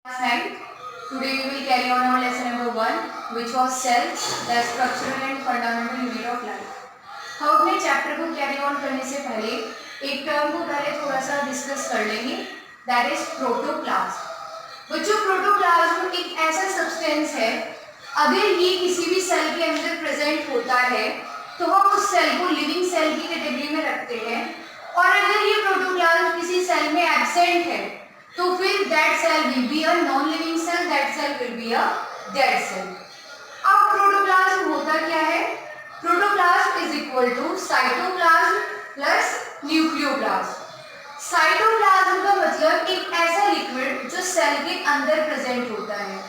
Right. Today we will carry on our lesson number 1, which was cell, the structural and fundamental unit of life. हम अपने chapter को carry on करने से पहले एक term को पहले थोड़ा सा डिस्कस कर लेंगे, दैट इज प्रोटोप्लाज्म। बच्चों, प्रोटोप्लाज्म एक ऐसा सब्सटेंस है, अगर ये किसी भी सेल के अंदर प्रेजेंट होता है तो हम उस सेल को लिविंग सेल की कैटेगरी में रखते हैं, और अगर ये प्रोटोप्लाज्म किसी सेल में एब्सेंट है तो फिर that cell will be a non living cell, that cell will be a dead cell. अब प्रोटोप्लाज्म होता क्या है? Protoplasm is equal to cytoplasm plus nucleoplasm. Cytoplasm का मतलब एक ऐसा लिक्विड जो सेल के अंदर प्रेजेंट होता है।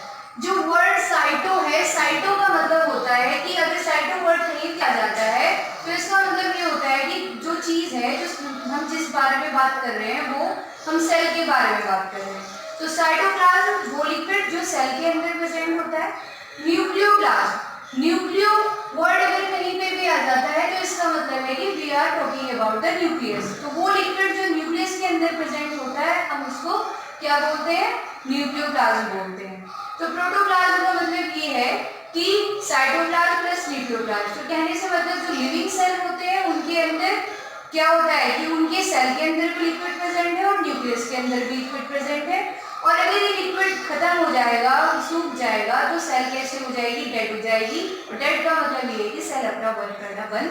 जो वर्ड साइटो है, साइटो का मतलब होता है कि अगर साइटो वर्ड कहीं भी आ जाता है तो इसका मतलब ये होता है कि जो चीज है, जो हम जिस बारे में बात कर रहे हैं वो हम सेल के बारे में बात कर रहे हैं। तो साइटोप्लाज्म वो लिक्विड जो सेल के अंदर प्रेजेंट होता है। न्यूक्लियोप्लाज्म, न्यूक्लियो वर्ड अगर कहीं पे भी आ जाता है तो इसका मतलब है कि we are talking about the nucleus. तो वो लिक्विड जो न्यूक्लियस के अंदर प्रेजेंट होता है हम उसको क्या बोलते हैं? न्यूक्लियोप्लाज्म बोलते हैं। तो प्रोटोप्लाज्म का मतलब ये है कि साइटोप्लाज्म प्लस न्यूक्लियोप्लाज्म। तो कहने से मतलब जो लिविंग सेल होते हैं उनके अंदर क्या होता है कि उनके सेल के अंदर भी लिक्विड प्रेजेंट है और न्यूक्लियस के अंदर भी लिक्विड प्रेजेंट है। और अगर ये लिक्विड खत्म हो जाएगा, सूख जाएगा, तो सेल कैसे हो जाएगी? डेड हो जाएगी। और डेड का मतलब ये है कि सेल अपना वर्क करना बंद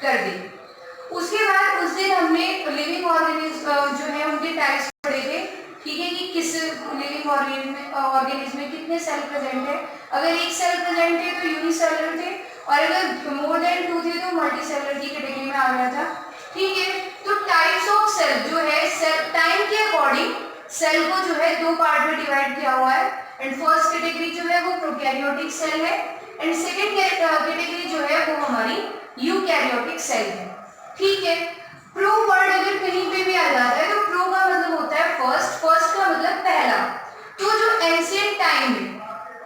कर देगी। उसके बाद उस दिन हमने लिविंग ऑर्गेनिज्म जो है उनके टाइप्स पढ़े थे, ठीक है, कि किस लिविंग ऑर्गेनिज्म में कितने सेल प्रेजेंट है। अगर एक सेल प्रेजेंट है तो यूनिसेलुलर थे, और अगर मोर देन 2 थे तो मल्टीसेलुलर की कैटेगरी में आ गया था, ठीक है। तो टाइप्स ऑफ सेल जो है, सेल टाइम के अकॉर्डिंग सेल को जो है 2 पार्ट में डिवाइड किया हुआ है। एंड फर्स्ट कैटेगरी जो है वो प्रोकैरियोटिक सेल है, एंड सेकेंड कैटेगरी जो है वो हमारी यूकैरियोटिक सेल है, ठीक है। प्रो वर्ड अगर कहीं पे भी आ जाता है तो प्रो का मतलब होता है फर्स्ट, फर्स्ट का मतलब पहला। तो जो एंशिएंट टाइम में,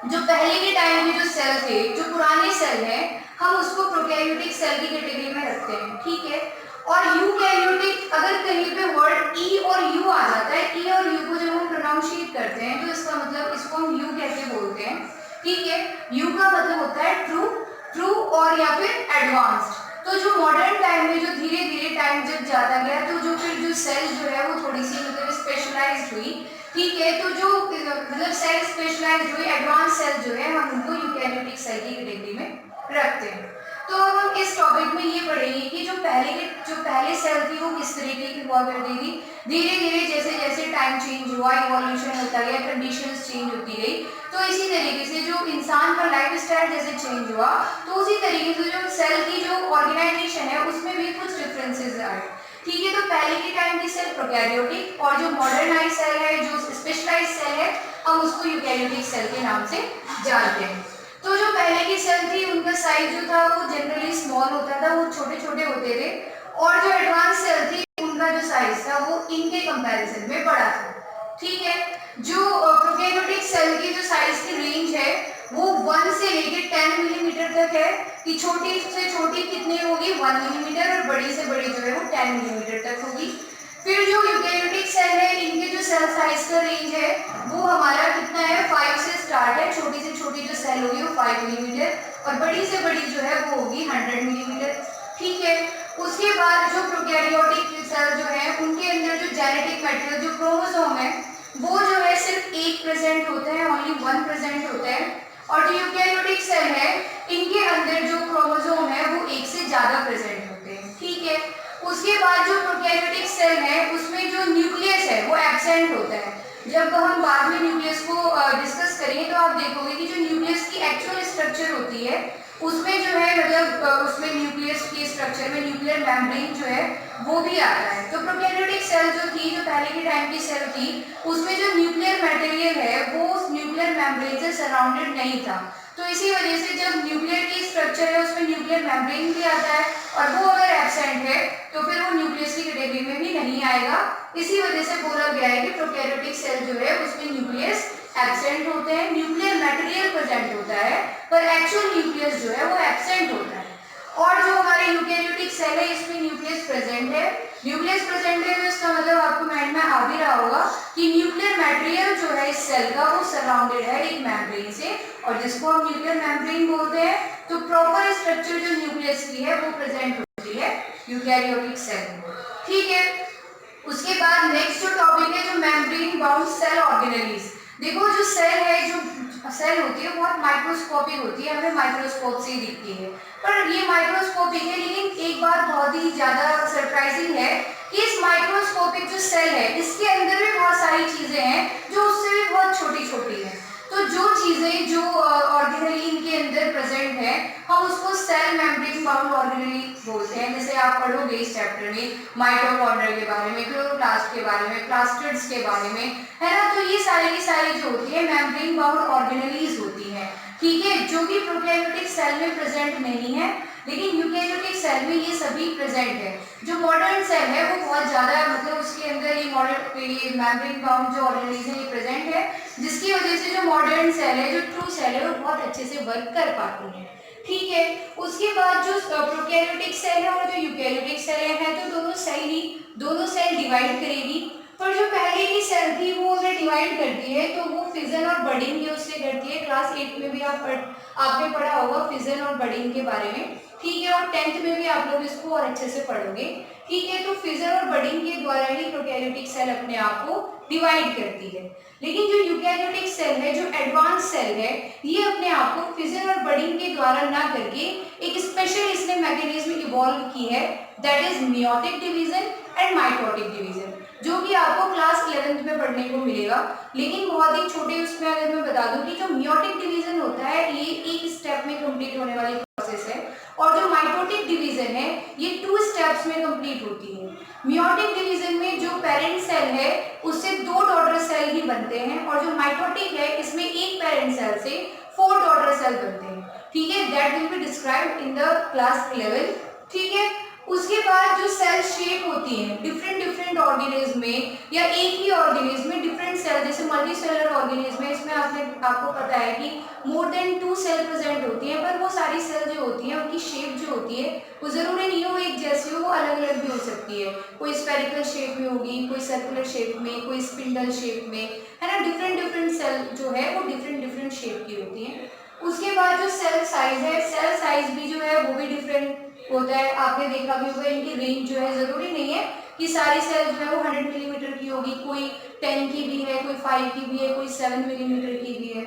जो पहले के टाइम में जो सेल थे, जो पुराने सेल हैं, हम उसको प्रोकैरियोटिक सेल की कैटेगरी में रखते हैं, ठीक है। और यूकैरियोटिक अगर कहीं पे वर्ड ई और यू आ जाता है, ई और यू को जब हम प्रोनाउंशिएट करते हैं तो इसका मतलब इसको हम यू कैसे बोलते हैं, ठीक है। यू का मतलब होता है ट्रू, ट्रू और या फिर एडवांस्ड। तो जो मॉडर्न टाइम में जो धीरे धीरे टाइम जब जाता गया तो जो फिर जो सेल जो है वो थोड़ी सी मतलब स्पेशलाइज्ड हुई, ठीक है। तो जो मतलब सेल स्पेशलाइज्ड हुई, एडवांस सेल जो है हम उनको यूकैरियोटिक सेल की कैटेगरी में रखते हैं। तो अब हम इस टॉपिक में ये पढ़ेंगे कि जो पहले सेल थी वो किस तरीके की हुआ करती थी। धीरे धीरे जैसे जैसे टाइम चेंज हुआ, इवोल्यूशन होता गया, कंडीशंस चेंज होती गई, तो इसी तरीके से जो इंसान का लाइफ स्टाइल जैसे चेंज हुआ तो उसी तरीके से जो सेल की जो ऑर्गेनाइजेशन है उसमें भी कुछ डिफरेंसेस आए, ठीक है। तो पहले के टाइम की सेल प्रोकैरियोटिक, और जो मॉडर्नाइज सेल है, जो स्पेशलाइज सेल है, हम उसको यूकैरियोटिक सेल के नाम से जानते हैं। तो जो पहले की सेल थी उनका साइज जो था वो जनरली स्मॉल होता था, वो छोटे छोटे होते थे, और जो एडवांस सेल थी उनका जो साइज था वो इनके कंपैरिजन में बड़ा था, ठीक है। जो प्रोकैरियोटिक सेल की जो साइज की रेंज है वो 1 से लेकर 10 मिलीमीटर तक है, कि छोटी से छोटी कितनी होगी? 1 मिलीमीटर, और बड़ी से बड़ी जो है वो 10 मिलीमीटर तक होगी। फिर जो यूकैरियोटिक सेल है इनके जो सेल साइज का रेंज है वो हमारा कितना है? 5 से स्टार्ट है, छोटी से छोटी जो सेल होगी वो 5 मिलीमीटर, और बड़ी से बड़ी जो है वो होगी 100 मिलीमीटर, ठीक है। उसके बाद जो प्रोकैरियोटिक सेल जो है उनके अंदर जो जेनेटिक मटेरियल, जो क्रोमोसोम है, वो जो है सिर्फ एक प्रेजेंट होता है, ओनली 1 प्रेजेंट होता है। और जो यूकैरियोटिक सेल है इनके अंदर जो क्रोमोसोम है वो एक से ज्यादा प्रेजेंट होते हैं, ठीक है। उसके बाद जो प्रोकैरियोटिक सेल है उसमें जो न्यूक्लियस है वो एब्सेंट होता है। जब हम बाद में न्यूक्लियस को डिस्कस करेंगे तो आप देखोगे कि जो न्यूक्लियस की एक्चुअल स्ट्रक्चर होती है उसमें जो है मतलब उसमें न्यूक्लियस के स्ट्रक्चर में न्यूक्लियर मेम्ब्रेन जो है वो भी आता है। तो प्रोकैरियोटिक सेल जो थी, जो पहले के टाइम की सेल थी, उसमें जो न्यूक्लियर मटेरियल है वो उस न्यूक्लियर मेम्ब्रेन से सराउंडेड नहीं था। तो इसी वजह से जब न्यूक्लियर की स्ट्रक्चर है उसमें न्यूक्लियर मेम्ब्रेन भी आता है, और वो अगर एब्सेंट है तो फिर वो न्यूक्लियस की कैटेगरी में भी नहीं आएगा। इसी वजह से बोला गया है कि प्रोकैरियोटिक सेल जो है उसमें न्यूक्लियस एब्सेंट होते हैं, न्यूक्लियर मटेरियल प्रेजेंट होता है, पर एक्चुअल न्यूक्लियस जो है वो एब्सेंट होता है। और जो हमारे यूकैरियोटिक सेल है इसमें न्यूक्लियस प्रेजेंट है, न्यूक्लियस प्रेजेंट है तो इसका मतलब आपको माइंड में आ भी रहा होगा कि न्यूक्लियर मटेरियल जो है इस सेल का वो सराउंडेड है एक मेम्ब्रेन से, और जिसको हम न्यूक्लियर मेम्ब्रेन बोलते हैं। तो प्रॉपर स्ट्रक्चर जो न्यूक्लियस की है वो प्रेजेंट होती है यूकैरियोटिक सेल में। ठीक है, उसके बाद नेक्स्ट जो टॉपिक है जो मेम्ब्रेन बाउंड सेल ऑर्गेनेलीज। देखो जो सेल है, जो सेल होती है बहुत माइक्रोस्कोपिक होती है, हमें माइक्रोस्कोप से ही दिखती है, पर ये माइक्रोस्कोपिक है। लेकिन एक बात बहुत ही ज्यादा सरप्राइजिंग है कि इस माइक्रोस्कोपिक जो सेल है इसके अंदर भी बहुत सारी चीजें हैं जो उससे भी बहुत छोटी छोटी हैं। तो जो चीजें जो ऑर्गेनेली इनके अंदर प्रेजेंट है हम उसको सेल मेम्ब्रेन बाउंड ऑर्गेनेली बोलते हैं। जैसे आप पढ़ोगे इस चैप्टर में माइटोकॉन्ड्रिया के बारे में, क्लोरोप्लास्ट के बारे में, प्लास्टिड्स के बारे में, है ना। तो ये सारी की सारी जो होती है मेम्ब्रेन बाउंड ऑर्गेनेलीज होती है। ठीक है, जो कि प्रोकैरियोटिक सेल में प्रेजेंट नहीं है, लेकिन यूकैरियोटिक सेल में ये सभी प्रेजेंट है। जो मॉडर्न सेल है वो बहुत ज्यादा मतलब उसके अंदर ये मेम्ब्रेन बाउंड जो ऑर्गेनेलीज है ये प्रेजेंट है, जिसकी वजह से जो मॉडर्न सेल है, जो ट्रू सेल है, वो बहुत अच्छे से वर्क कर पाती है। ठीक है, उसके बाद जो प्रोकैरियोटिक सेल है और जो यूकैरियोटिक सेल है तो दोनों सेल डिवाइड करेगी। पर जो पहले की सेल थी वो अगर डिवाइड करती है तो वो फिजन और बडिंग ये उससे करती है। क्लास 8 में भी आपने पढ़ा होगा फिजन और बडिंग के बारे में। ठीक है, और 10th में भी आप लोग इसको और अच्छे से पढ़ोगे। ठीक है, तो फिजन और बडिंग के द्वारा ही प्रोकैरियोटिक सेल अपने आप को डिवाइड करती है। लेकिन जो यूकैरियोटिक सेल है, जो एडवांस सेल है, ये अपने आप को फिजन और बडिंग के द्वारा ना करके एक स्पेशल इसने मैकेनिज्म इवॉल्व की है, that is meiotic division and mitotic division, जो कि आपको क्लास 11th में पढ़ने को मिलेगा। लेकिन बहुत ही छोटे उसमें अगर मैं बता दूं कि जो मियोटिक डिवीजन होता है ये एक स्टेप में कंप्लीट होने वाली प्रोसेस है, और जो माइटोटिक डिवीजन है ये 2 स्टेप्स में कंप्लीट होती है। मियोटिक डिवीजन में जो पेरेंट सेल है उससे 2 डॉटर सेल ही बनते हैं, और जो माइटोटिक है इसमें एक पेरेंट सेल से 4 डॉटर सेल बनते हैं। ठीक है, that will be described in the class 11। ठीक है, उसके बाद जो सेल शेप होती है डिफरेंट ऑर्गेनिज्म में या एक ही ऑर्गेनिज्म में डिफरेंट सेल, जैसे मल्टी सेलर ऑर्गेनिज्म है, इसमें आपको पता है कि मोर देन 2 सेल प्रेजेंट होती हैं, पर वो सारी सेल जो होती हैं उनकी शेप जो होती है वो जरूरी नहीं हो एक जैसी हो, वो अलग अलग भी हो सकती है। कोई स्फेरिकल शेप में होगी, कोई सर्कुलर शेप में, कोई स्पिंडल शेप में, है ना। डिफरेंट सेल जो है वो डिफरेंट शेप की होती है। उसके बाद जो सेल साइज है, सेल साइज भी जो है वो भी डिफरेंट होता है। आपने देखा भी होगा इनकी रेंज जो है जरूरी नहीं है कि सारी सेल जो है वो 100 मिलीमीटर की होगी, कोई 10 की भी है, कोई 5 की भी है, कोई 7 मिलीमीटर की भी है।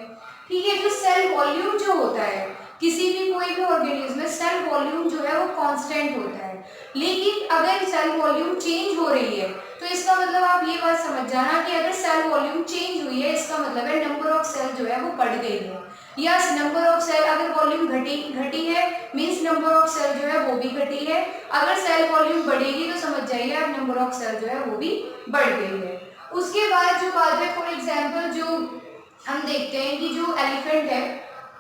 ठीक है, जो सेल वॉल्यूम जो होता है किसी भी कोई भी ऑर्गेनिज्म में सेल वॉल्यूम जो है वो कांस्टेंट होता है। लेकिन अगर सेल वॉल्यूम चेंज हो रही है तो इसका मतलब आप ये बात समझ जाना कि अगर सेल वॉल्यूम चेंज हुई है इसका मतलब है नंबर ऑफ सेल जो है वो बढ़ गई है। यस, नंबर ऑफ सेल अगर वॉल्यूम घटी है मींस नंबर ऑफ सेल जो है वो भी घटी है। अगर सेल वॉल्यूम बढ़ेगी तो समझ जाइए अब नंबर ऑफ सेल जो है वो भी बढ़ गई है। उसके बाद जो बात है, फॉर एग्जांपल जो हम देखते हैं कि जो एलिफेंट है,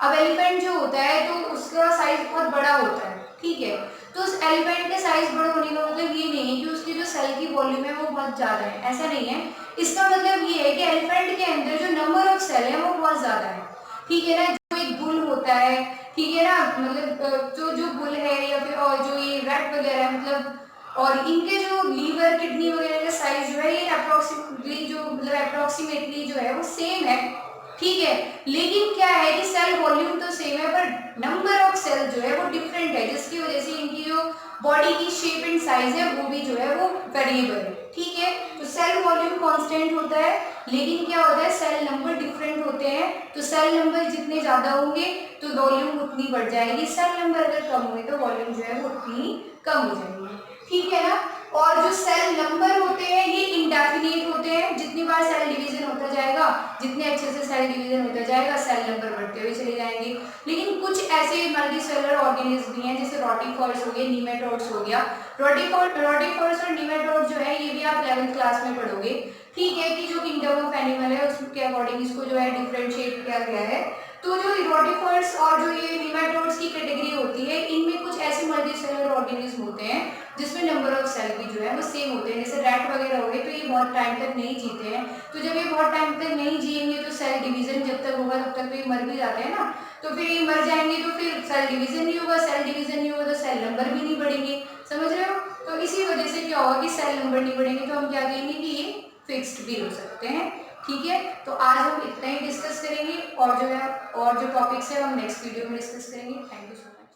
अब एलिफेंट जो होता है तो उसका साइज बहुत बड़ा होता है। ठीक है, तो उस एलिफेंट के साइज बड़ा होने का मतलब ये नहीं है कि उसकी जो सेल की वॉल्यूम है वो बहुत ज्यादा है, ऐसा नहीं है। इसका मतलब ये है कि एलिफेंट के अंदर जो नंबर ऑफ सेल है वो बहुत ज्यादा है। ठीक है ना, जो एक बुल होता है, ठीक है ना, मतलब जो बुल है या फिर और जो ये रैट वगैरह है, मतलब और इनके जो लीवर किडनी वगैरह का साइज जो है ये अप्रोक्सीमेटली जो है वो सेम है। ठीक है, लेकिन क्या है कि सेल वॉल्यूम तो सेम है पर नंबर ऑफ सेल जो है वो डिफरेंट है, जिसकी वजह से इनकी जो बॉडी की शेप एंड साइज है वो भी जो है वो वेरिएबल है। ठीक है, तो सेल वॉल्यूम कांस्टेंट होता है, लेकिन क्या होता है सेल नंबर डिफरेंट होते हैं। तो सेल नंबर जितने ज्यादा होंगे तो वॉल्यूम उतनी बढ़ जाएगी, सेल नंबर अगर कम हुए तो वॉल्यूम जो है वो उतनी कम हो जाएगी। ठीक है ना, और जो सेल नंबर होते हैं ये इंडेफिनिट होते हैं, जितनी बार सेल डिवीजन होता जाएगा, जितने अच्छे से सेल डिवीजन होता जाएगा सेल नंबर बढ़ते हुए चले जाएंगे। लेकिन कुछ ऐसे मल्टीसेलुलर ऑर्गेनिज्म भी हैं जैसे रोटिफॉर्स हो गए, नीमेटोड्स हो गया। रोटिफॉर्स और नीमेटोड जो है ये भी आप 11th क्लास में पढ़ोगे। ठीक है, कि जो किंगडम ऑफ एनिमल है उसके अकॉर्डिंग इसको जो है डिफरेंशिएट किया गया है। तो जो रोटिफॉर्स और जो ये नीमेटोड्स की कैटेगरी होती है इनमें कुछ ऐसे मल्टीसेलुलर ऑर्गेनिज्म होते हैं जिसमें नंबर ऑफ सेल भी जो है वो सेम होते हैं। जैसे रैट वगैरह हो गए तो ये बहुत टाइम तक नहीं जीते हैं, तो जब ये बहुत टाइम तक नहीं जिएंगे तो सेल डिवीजन जब तक होगा तब तक तो ये मर भी जाते हैं ना, तो फिर ये मर जाएंगे तो फिर सेल डिवीजन नहीं होगा, सेल डिवीजन नहीं होगा तो सेल नंबर भी नहीं बढ़ेंगे। समझ रहे हो, तो इसी वजह से क्या होगा कि सेल नंबर नहीं बढ़ेंगे तो हम क्या कहेंगे कि ये फिक्स्ड भी हो सकते हैं। ठीक है, तो आज हम इतना ही डिस्कस करेंगे और जो है और जो टॉपिक्स है हम नेक्स्ट वीडियो में डिस्कस करेंगे। Thank you so much.